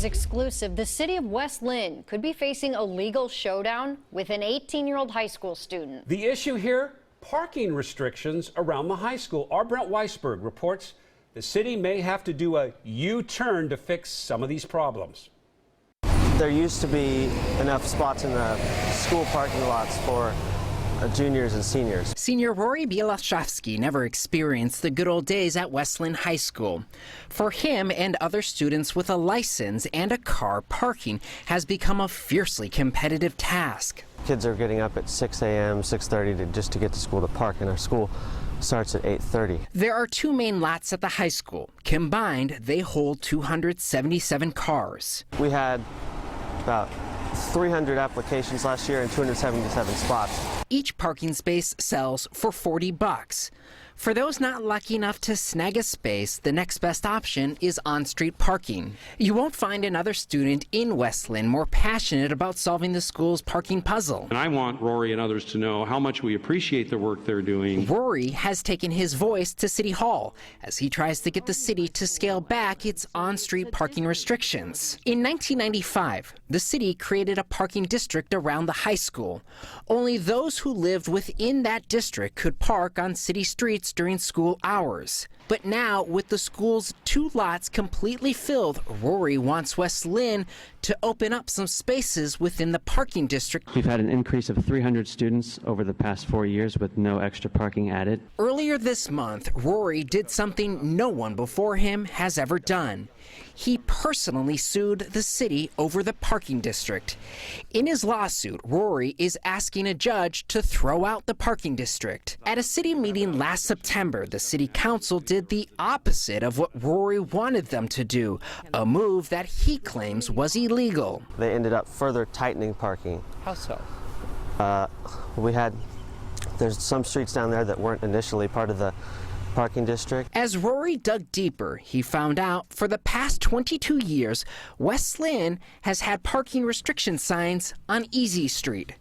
News exclusive. The City of West Linn could be facing a legal showdown with an 18-year-old high school student. The issue here, parking restrictions around the high school. Our Brent Weisberg reports the city may have to do a U-turn to fix some of these problems. There used to be enough spots in the school parking lots for juniors and seniors. Senior Rory Bielashevsky never experienced the good old days at West Linn High School. For him and other students with a license and a car, parking has become a fiercely competitive task. Kids are getting up at 6 a.m., 6:30 just to get to school to park, and our school starts at 8:30. There are two main lots at the high school. Combined, they hold 277 cars. We had about 300 applications last year and 277 spots. Each parking space sells for $40. For those not lucky enough to snag a space, the next best option is on-street parking. You won't find another student in West Linn more passionate about solving the school's parking puzzle. And I want Rory and others to know how much we appreciate the work they're doing. Rory has taken his voice to City Hall as he tries to get the city to scale back its on-street parking restrictions. In 1995, the city created a parking district around the high school. Only those who lived within that district could park on city streets during school hours. But now, with the school's two lots completely filled, Rory wants West Linn to open up some spaces within the parking district. We've had an increase of 300 students over the past 4 years with no extra parking added. Earlier this month, Rory did something no one before him has ever done. He personally sued the city over the parking district. In his lawsuit, Rory is asking a judge to throw out the parking district. At a city meeting last September, the city council did the opposite of what Rory wanted them to do, a move that he claims was illegal. They ended up further tightening parking. How so? There's some streets down there that weren't initially part of the parking district. As Rory dug deeper, he found out for the past 22 years, West Linn has had parking restriction signs on Easy Street.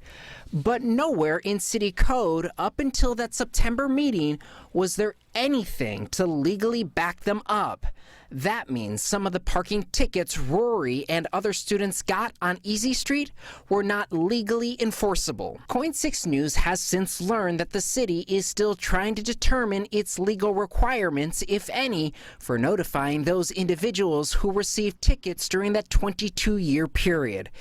But nowhere in city code up until that September meeting was there anything to legally back them up. That means some of the parking tickets Rory and other students got on Easy Street were not legally enforceable. Coin 6 News has since learned that the city is still trying to determine its legal requirements, if any, for notifying those individuals who received tickets during that 22-year period.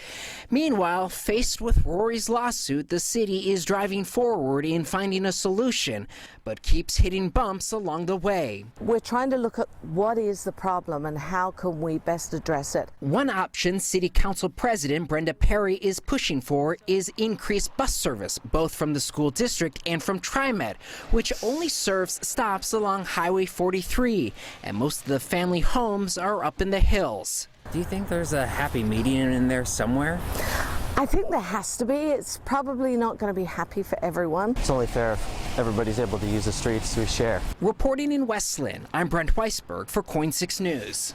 Meanwhile, faced with Rory's lawsuit, the city is driving forward in finding a solution, but keeps hitting bumps along the way. We're trying to look at what is the problem and how can we best address it. One option City Council President Brenda Perry is pushing for is increased bus service, both from the school district and from TriMet, which only serves stops along Highway 43, and most of the family homes are up in the hills. Do you think there's a happy medium in there somewhere? I think there has to be. It's probably not going to be happy for everyone. It's only fair if everybody's able to use the streets to share. Reporting in West Linn, I'm Brent Weisberg for Coin 6 News.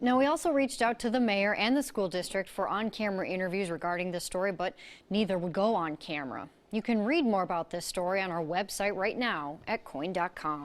Now, we also reached out to the mayor and the school district for on-camera interviews regarding this story, but neither would go on camera. You can read more about this story on our website right now at coin.com.